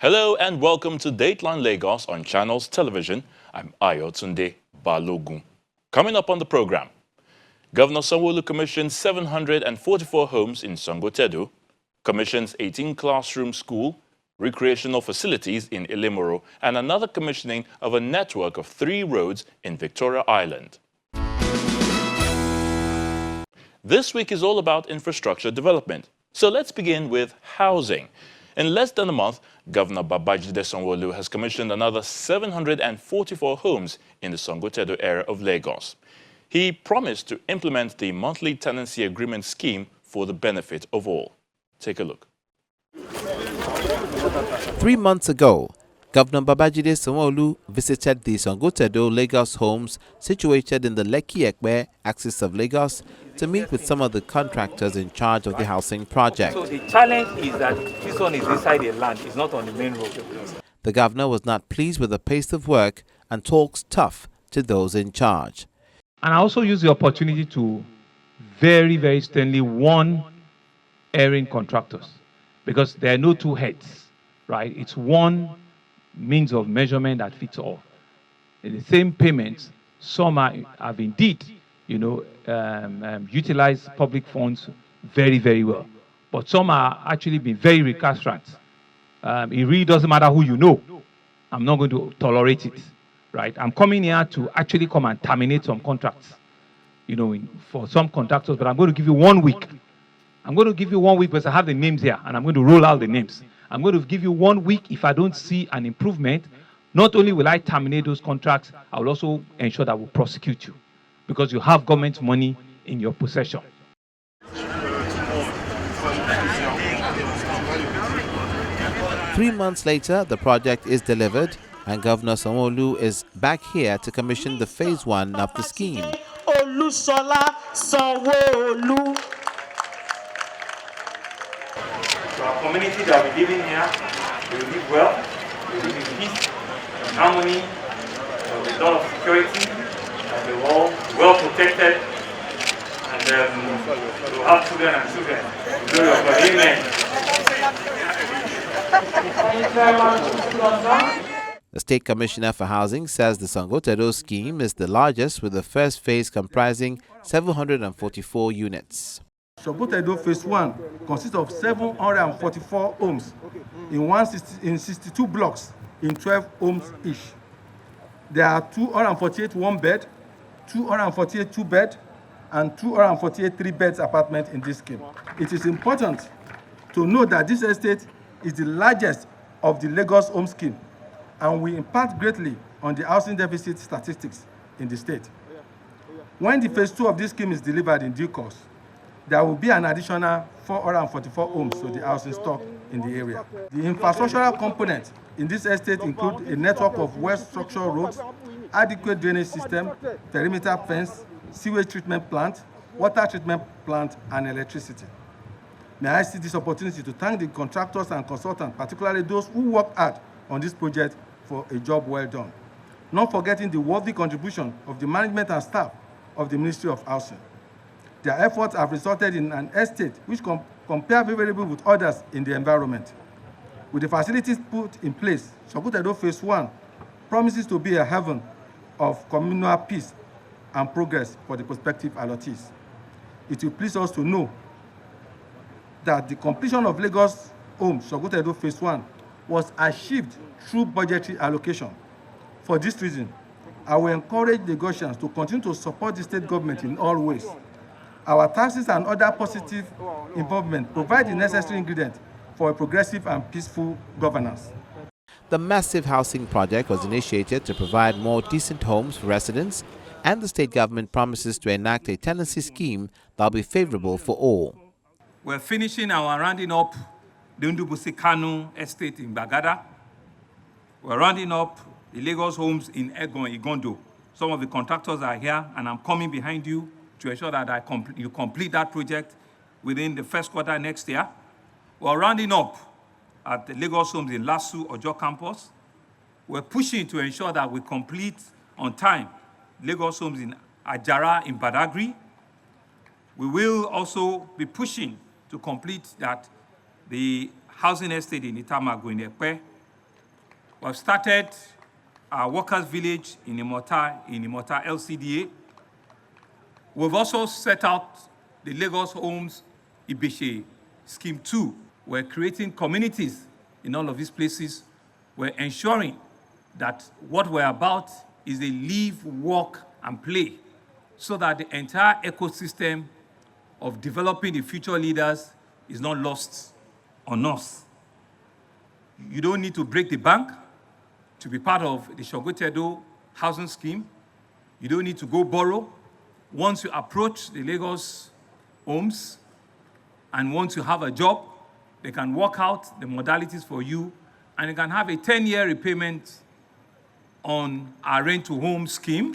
Hello and welcome to Dateline Lagos on Channels Television. I'm Ayotunde Balogun. Coming up on the program, Governor Sanwo commissioned 744 homes in Sango, commissions 18 classroom school, recreational facilities in Ilimoro, and another commissioning of a network of 3 roads in Victoria Island. This week is all about infrastructure development. So let's begin with housing. In less than a month, Governor Babajide Sanwo has commissioned another 744 homes in the Sango area of Lagos. He promised to implement the monthly tenancy agreement scheme for the benefit of all. Take a look. 3 months ago, Governor Babajide Sanwo visited the Sango Lagos homes situated in the Lekki-Ekpe axis of Lagos to meet with some of the contractors in charge of the housing project. So the challenge is that this one is inside the land, it's not on the main road. The governor was not pleased with the pace of work and talks tough to those in charge. And I also use the opportunity to very, very sternly warn erring contractors, because there are no two heads, right? It's one means of measurement that fits all. In the same payments, some have indeed, utilized public funds very, very well. But some are actually been very recalcitrant. It really doesn't matter who you know. I'm not going to tolerate it, right? I'm coming here to actually come and terminate some contracts, for some contractors, but I'm going to give you 1 week. I'm going to give you 1 week because I have the names here, and I'm going to roll out the names. I'm going to give you 1 week. If I don't see an improvement, not only will I terminate those contracts, I will also ensure that we'll prosecute you, because you have government money in your possession. 3 months later, the project is delivered, and Governor Sanwo is back here to commission the phase 1 of the scheme. So our community that we live in here, they will live well, they will live in peace, and harmony, with a lot of security, and they're all well protected, and we'll have children and children. Glory of God, amen. The State Commissioner for Housing says the Sango scheme is the largest, with the first phase comprising 744 units. Sango Phase 1 consists of 744 homes in 62 blocks in 12 homes each. There are 248 one-bed, 248 two-bed, and 248 three-bed apartments in this scheme. It is important to note that this estate is the largest of the Lagos home scheme and will impact greatly on the housing deficit statistics in the state. When the phase 2 of this scheme is delivered in due course, there will be an additional 444 homes to the housing stock in the area. The infrastructural components in this estate include a network of well-structured roads, adequate drainage system, perimeter fence, sewage treatment plant, water treatment plant, and electricity. May I see this opportunity to thank the contractors and consultants, particularly those who worked hard on this project, for a job well done. Not forgetting the worthy contribution of the management and staff of the Ministry of Housing. Their efforts have resulted in an estate which compares favorably with others in the environment. With the facilities put in place, Sango Phase 1 promises to be a haven of communal peace and progress for the prospective allottees. It will please us to know that the completion of Lagos Home Sango Phase 1 was achieved through budgetary allocation. For this reason, I will encourage Lagosians to continue to support the state government in all ways. Our taxes and other positive involvement provide the necessary ingredient for a progressive and peaceful governance. The massive housing project was initiated to provide more decent homes for residents, and the state government promises to enact a tenancy scheme that will be favorable for all. We're finishing our rounding up the Ndubusi Kanu estate in Bagada. We're rounding up the Lagos homes in Egon, Igondo. Some of the contractors are here, and I'm coming behind you to ensure that you complete that project within the first quarter next year. We're rounding up at the Lagos homes in Lasu, Ojo campus. We're pushing to ensure that we complete on time Lagos homes in Ajara in Badagry. We will also be pushing to complete the housing estate in Itamago in Ekpe. We've started our workers' village in Imota LCDA. We've also set out the Lagos Homes Ibeshe Scheme 2. We're creating communities in all of these places. We're ensuring that what we're about is a live, work, and play, so that the entire ecosystem of developing the future leaders is not lost on us. You don't need to break the bank to be part of the Sanwo housing scheme. You don't need to go borrow. Once you approach the Lagos homes and once you have a job, they can work out the modalities for you, and you can have a 10-year repayment on our rent-to-home scheme,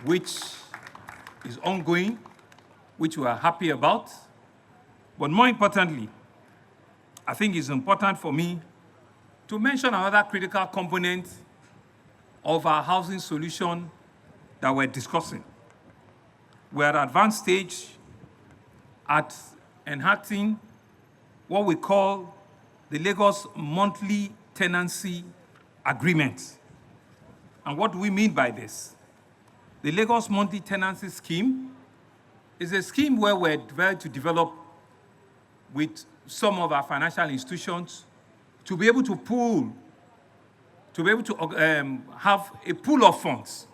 which is ongoing, which we are happy about. But more importantly, I think it's important for me to mention another critical component of our housing solution that we're discussing. We're at advanced stage at enacting what we call the Lagos Monthly Tenancy Agreement. And what do we mean by this? The Lagos Monthly Tenancy Scheme is a scheme where we're trying to develop with some of our financial institutions to be able to have a pool of funds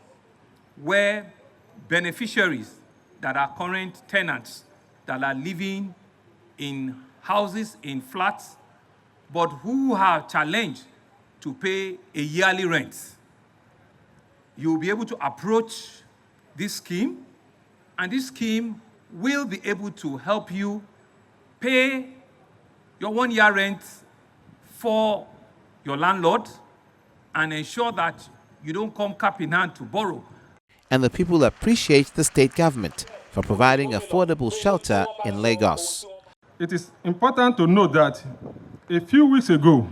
where beneficiaries that are current tenants that are living in houses, in flats, but who are challenged to pay a yearly rent. You'll be able to approach this scheme, and this scheme will be able to help you pay your 1 year rent for your landlord and ensure that you don't come cap in hand to borrow. And the people appreciate the state government for providing affordable shelter in Lagos. It is important to note that a few weeks ago,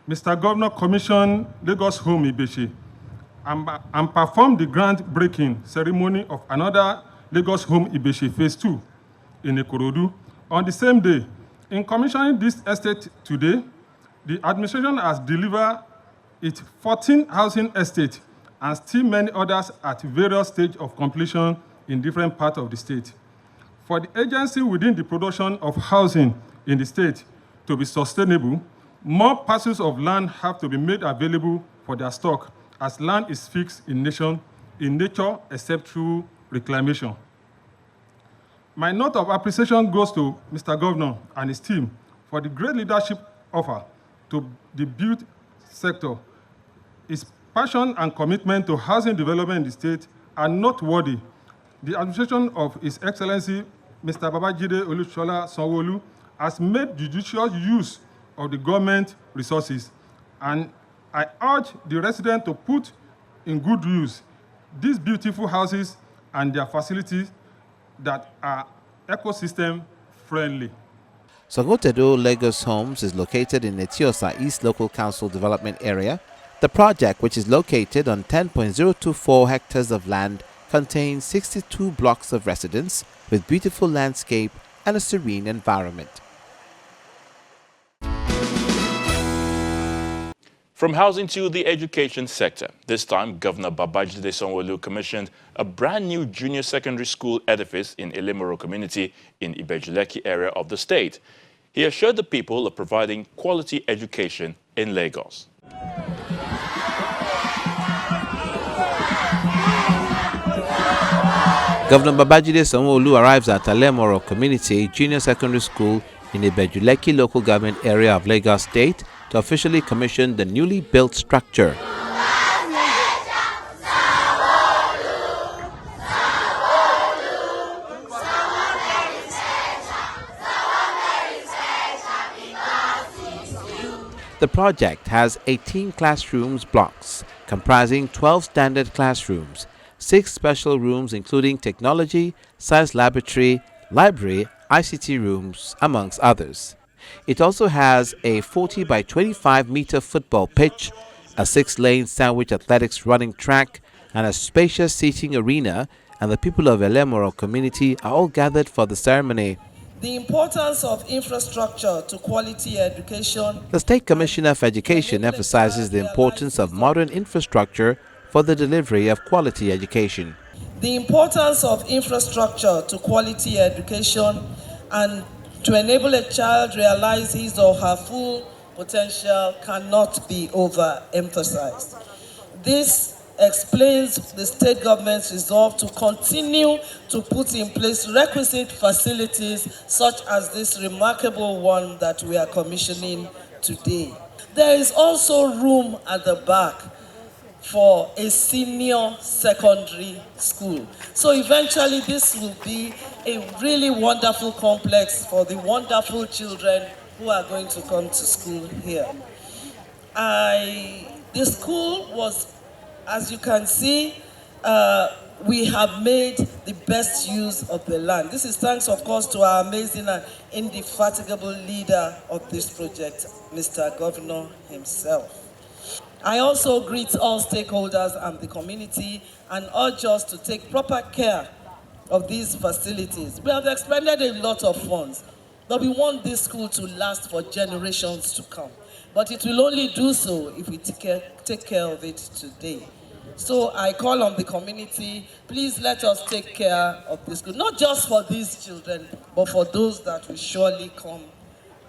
Mr. Governor commissioned Lagos Home Ibeshe and performed the groundbreaking ceremony of another Lagos Home Ibeshe Phase 2 in Ikorodu. On the same day, in commissioning this estate today, the administration has delivered its 14 housing estates and still many others at various stages of completion in different parts of the state. For the agency within the production of housing in the state to be sustainable, more parcels of land have to be made available for their stock, as land is fixed in nature except through reclamation. My note of appreciation goes to Mr. Governor and his team for the great leadership offer to the built sector. His passion and commitment to housing development in the state are noteworthy. The administration of His Excellency Mr. Babajide Olusola Sanwo has made judicious use of the government resources, and I urge the residents to put in good use these beautiful houses and their facilities that are ecosystem friendly. Sanwo Lagos Homes is located in Etiosa East Local Council Development Area. The project, which is located on 10.024 hectares of land, contains 62 blocks of residence with beautiful landscape and a serene environment. From housing to the education sector, this time Governor Babajide Sanwo commissioned a brand new junior secondary school edifice in Ilemoro community in Ibejuleki area of the state. He assured the people of providing quality education in Lagos. Governor Babajide Sanwo arrives at Ilemoro Community Junior Secondary School in the Ibejuleki local government area of Lagos State to officially commission the newly built structure. The project has 18 classrooms blocks comprising 12 standard classrooms, 6 special rooms including technology, science laboratory, library, ICT rooms, amongst others. It also has a 40 by 25 meter football pitch, a 6-lane sandwich athletics running track, and a spacious seating arena, and the people of Ilemoro community are all gathered for the ceremony. The importance of infrastructure to quality education. The State Commissioner for Education emphasizes the importance of modern infrastructure for the delivery of quality education. The importance of infrastructure to quality education and to enable a child realize his or her full potential cannot be overemphasized. This explains the state government's resolve to continue to put in place requisite facilities such as this remarkable one that we are commissioning today. There is also room at the back for a senior secondary school. So eventually this will be a really wonderful complex for the wonderful children who are going to come to school here. The school was, as you can see, we have made the best use of the land. This is thanks, of course, to our amazing and indefatigable leader of this project, Mr. Governor himself. I also greet all stakeholders and the community and urge us to take proper care of these facilities. We have expended a lot of funds, but we want this school to last for generations to come. But it will only do so if we take care of it today. So I call on the community, please let us take care of this school, not just for these children, but for those that will surely come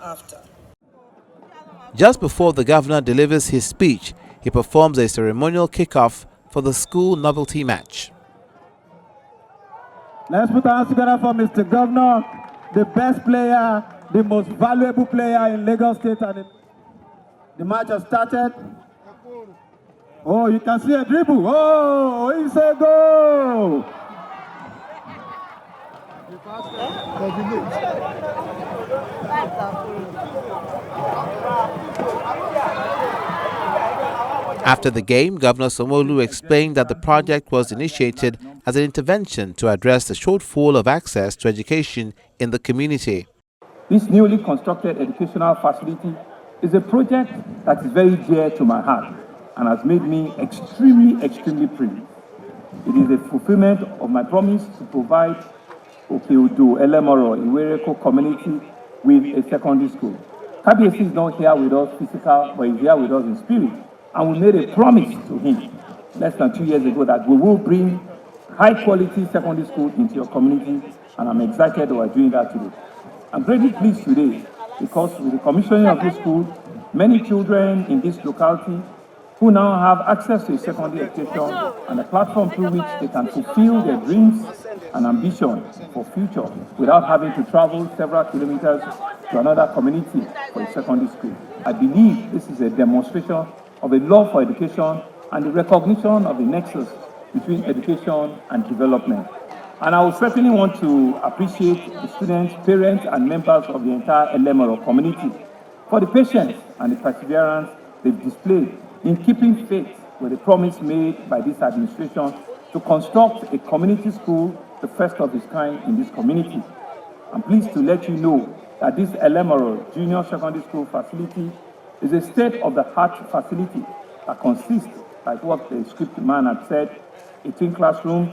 after. Just before the governor delivers his speech, he performs a ceremonial kickoff for the school novelty match. Let's put our hands together for Mr. Governor, the best player, the most valuable player in Lagos State. And the match has started. Oh, you can see a dribble. Oh, it's a goal. After the game, Governor Sanwo explained that the project was initiated as an intervention to address the shortfall of access to education in the community. This newly constructed educational facility is a project that is very dear to my heart and has made me extremely pleased. It is a fulfillment of my promise to provide Okeodo, Elemoro, Iwereko community with a secondary school. KBC is not here with us physical, but is here with us in spirit. And we made a promise to him less than 2 years ago that we will bring high-quality secondary school into your community, and I'm excited we are doing that today. I'm greatly pleased today because with the commissioning of this school, many children in this locality who now have access to a secondary education and a platform through which they can fulfill their dreams and ambition for future without having to travel several kilometers to another community for a secondary school. I believe this is a demonstration of a love for education and the recognition of the nexus between education and development. And I would certainly want to appreciate the students, parents, and members of the entire Elemoro community for the patience and the perseverance they've displayed in keeping faith with the promise made by this administration to construct a community school, the first of its kind in this community. I'm pleased to let you know that this Elemoro Junior Secondary School facility is a state-of-the-art facility that consists, like what the script man had said, 18 classrooms,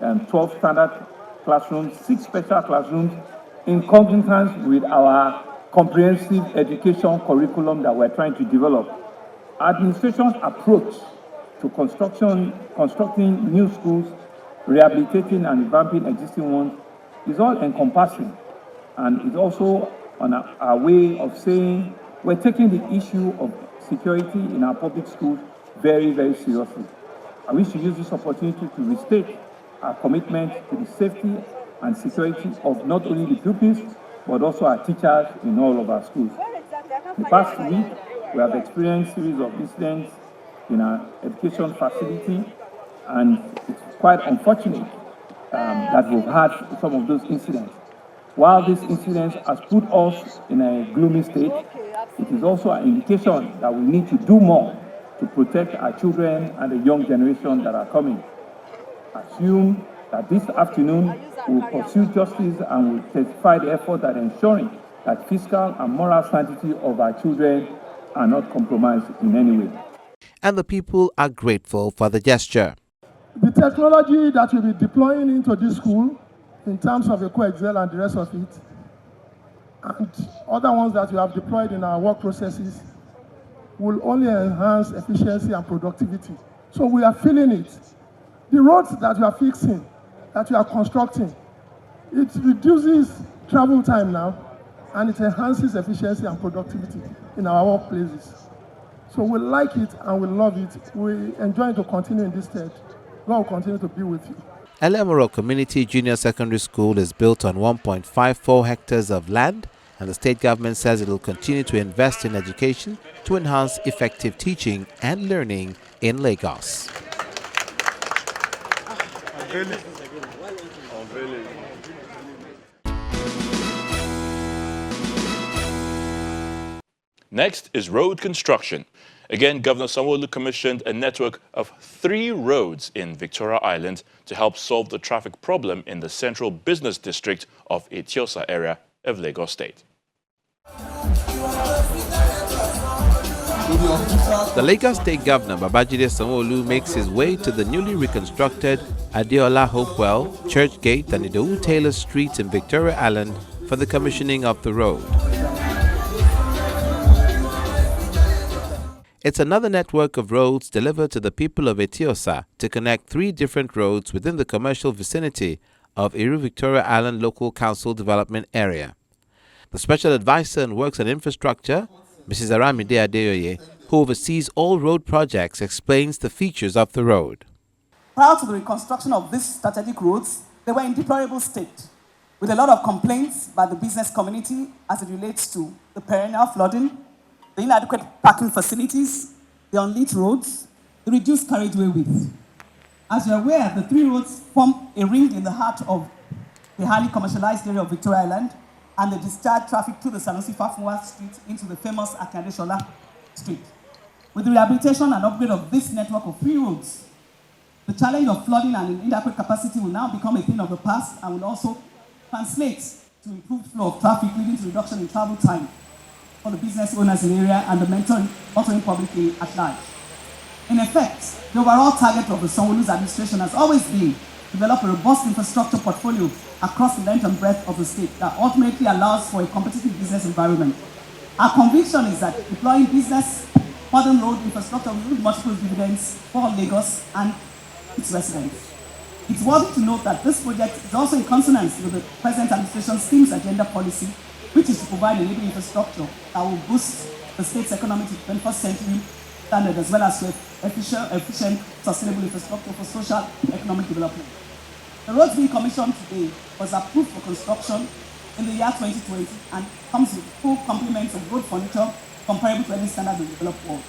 12 standard classrooms, 6 special classrooms, in congruence with our comprehensive education curriculum that we're trying to develop. Administration's approach to constructing new schools, rehabilitating and revamping existing ones is all encompassing, and is also on our way of saying we're taking the issue of security in our public schools very seriously. I wish to use this opportunity to restate our commitment to the safety and security of not only the pupils, but also our teachers in all of our schools. The past week, we have experienced a series of incidents in our education facility, and it's quite unfortunate that we've had some of those incidents. While this incident has put us in a gloomy state, it is also an indication that we need to do more to protect our children and the young generation that are coming. Assume that this afternoon we will pursue justice and will testify the effort at ensuring that fiscal and moral sanctity of our children are not compromised in any way. And the people are grateful for the gesture. The technology that we'll be deploying into this school in terms of EcoExcel and the rest of it and other ones that we have deployed in our work processes will only enhance efficiency and productivity. So we are feeling it. The roads that we are fixing, that we are constructing, it reduces travel time now, and it enhances efficiency and productivity in our workplaces. So we like it and we love it. We enjoy to continue in this state. God will continue to be with you. Elemoro Community Junior Secondary School is built on 1.54 hectares of land, and the state government says it will continue to invest in education to enhance effective teaching and learning in Lagos. Next is road construction. Again, Governor Sanwo commissioned a network of 3 roads in Victoria Island to help solve the traffic problem in the central business district of Etiosa area of Lagos State. The Lagos State Governor Babajide Sanwo makes his way to the newly reconstructed Adeola Hopewell, Church Gate and Idowu Taylor Streets in Victoria Island for the commissioning of the road. It's another network of roads delivered to the people of Etiosa to connect 3 different roads within the commercial vicinity of Iru Victoria Island Local Council Development Area. The Special Advisor on Works and Infrastructure, Mrs. Aramide Adeoye, who oversees all road projects, explains the features of the road. Prior to the reconstruction of these strategic roads, they were in deplorable state, with a lot of complaints by the business community as it relates to the perennial flooding, the inadequate parking facilities, the unlit roads, the reduced carriageway width. As you're aware, the 3 roads form a ring in the heart of the highly commercialized area of Victoria Island, and they discharge traffic through the Sanusi Fafunwa Street into the famous Akande Shola Street. With the rehabilitation and upgrade of this network of 3 roads, the challenge of flooding and inadequate capacity will now become a thing of the past and will also translate to improved flow of traffic, leading to reduction in travel time for the business owners in the area and the motoring public at large. In effect, the overall target of the Sanwo-Olu's administration has always been to develop a robust infrastructure portfolio across the length and breadth of the state that ultimately allows for a competitive business environment. Our conviction is that deploying business modern road infrastructure will yield multiple dividends for Lagos and its residents. It's worthy to note that this project is also in consonance with the present administration's scheme's agenda policy, which is to provide enabling infrastructure that will boost the state's economy to 21st century standard, as well as to efficient, sustainable infrastructure for social and economic development. The road being commissioned today was approved for construction in the year 2020 and comes with full complements of road furniture comparable to any standard in the developed world.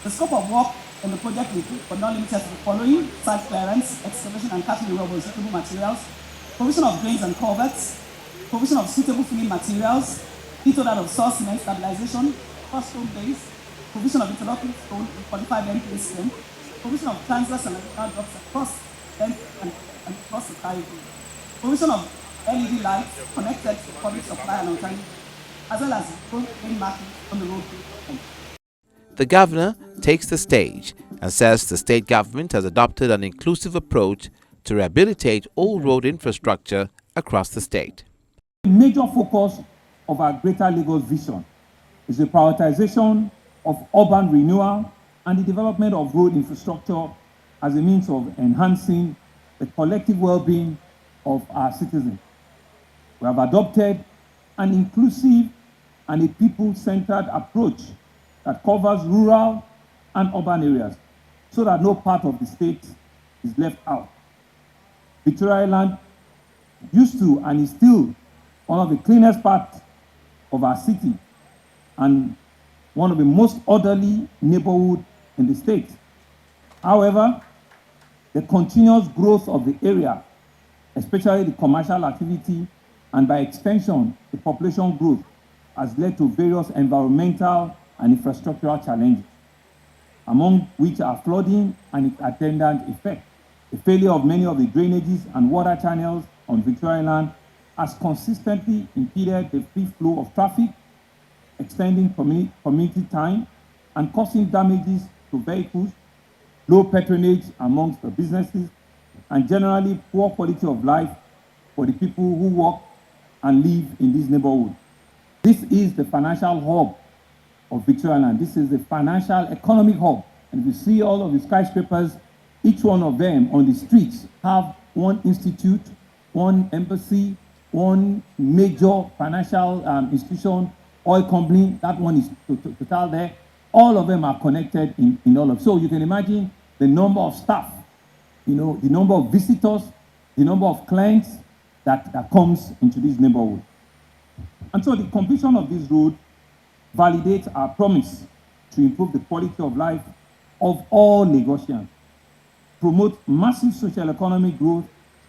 The scope of work in the project will include, but not limited to the following: site clearance, excavation and cutting of suitable materials, provision of drains and culverts, provision of suitable filling materials, detailed out of source cement stabilization, cross-stone base, provision of interlocking stone in 45 MPa strength, provision of transverse and lateral drops across length and across the carriageway, provision of LED lights connected to public supply and alternative, as well as road lane marking on the road. The governor takes the stage and says the state government has adopted an inclusive approach to rehabilitate all road infrastructure across the state. The major focus of our Greater Lagos vision is the prioritization of urban renewal and the development of road infrastructure as a means of enhancing the collective well-being of our citizens. We have adopted an inclusive and a people-centered approach that covers rural and urban areas so that no part of the state is left out. Victoria Island used to and is still one of the cleanest parts of our city and one of the most orderly neighborhoods in the state. However, the continuous growth of the area, especially the commercial activity and by extension the population growth, has led to various environmental and infrastructural challenges, among which are flooding and its attendant effect. The failure of many of the drainages and water channels on Victoria Island has consistently impeded the free flow of traffic, extending community time and causing damages to vehicles, low patronage amongst the businesses, and generally poor quality of life for the people who work and live in this neighborhood. This is the financial hub of Victoria Land. This is the financial economic hub. And if you see all of the skyscrapers, each one of them on the streets have one institute, one embassy, one major financial institution, oil company. That one is total there. All of them are connected in all of. So you can imagine the number of staff, you know, the number of visitors, the number of clients that comes into this neighborhood. And so the completion of this road validates our promise to improve the quality of life of all Lagosians, promote massive social economic growth,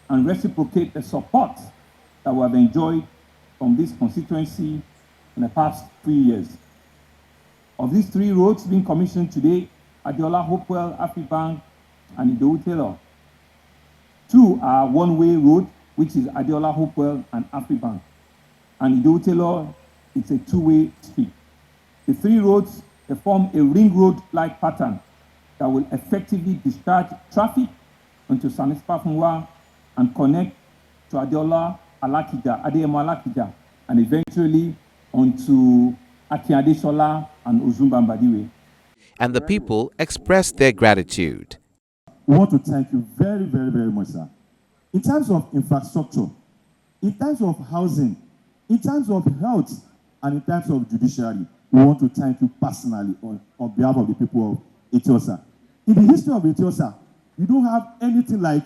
and reciprocate the support that we have enjoyed from this constituency in the past 3 years. Of these 3 roads being commissioned today, Adeola Hopewell, Afribank, and Idowu Taylor. 2 are one-way road, which is Adeola Hopewell and Afribank. And Idowu Taylor, it's a 2-way street. The 3 roads, they form a ring road-like pattern that will effectively discharge traffic onto Sanispa Funwa and connect to Adeola Alakija, Adeyemo Alakija, and eventually onto Akiadeshola and Ozumba Mbadiwe. And the people expressed their gratitude. We want to thank you very, very, very much, sir. In terms of infrastructure, in terms of housing, in terms of health, and in terms of judiciary, we want to thank you personally on behalf of the people of Etiosa. In the history of Etiosa, you don't have anything like,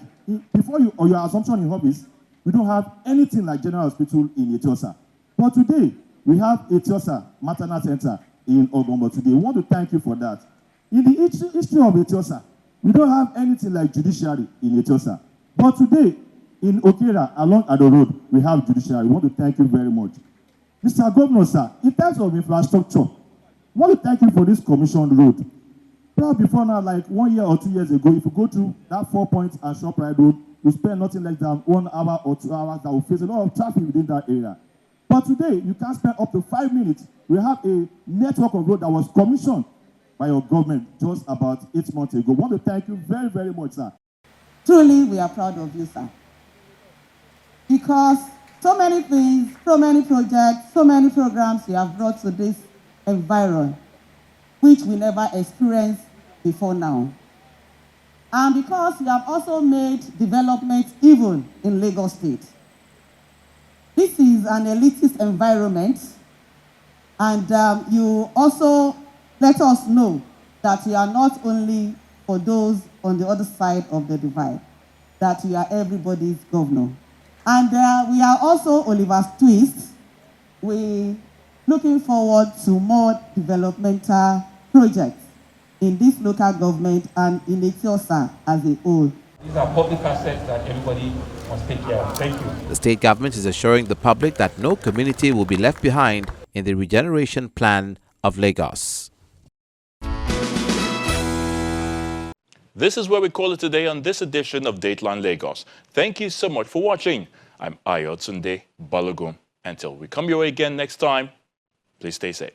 before you, or your assumption in office, we don't have anything like General Hospital in Etiosa. But today, we have Etiosa Maternal Center in Ogombo today. We want to thank you for that. In the history of Etiosa, we don't have anything like judiciary in Etiosa. But today, in Okera, along Ado Road, we have judiciary. We want to thank you very much. Mr. Governor, sir, in terms of infrastructure, we want to thank you for this commissioned road. Probably before now, like 1 year or 2 years ago, if you go to that 4 Points and ShopRite Road, you spend nothing less than 1 hour or 2 hours that will face a lot of traffic within that area. But today, you can spend up to 5 minutes. We have a network of road that was commissioned by your government just about 8 months ago. We want to thank you very, very much, sir. Truly, we are proud of you, sir. Because so many things, so many projects, so many programs you have brought to this environment, which we never experienced before now. And because you have also made development even in Lagos State. This is an elitist environment, and you also let us know that you are not only for those on the other side of the divide, that you are everybody's governor. And we are also Oliver's twist. We're looking forward to more developmental projects in this local government and in Etiosa as a whole. These are public assets that everybody must take care of. Thank you. The state government is assuring the public that no community will be left behind in the regeneration plan of Lagos. This is where we call it today on this edition of Dateline Lagos. Thank you so much for watching. I'm Ayo Tunde Balogun. Until we come your way again next time, please stay safe.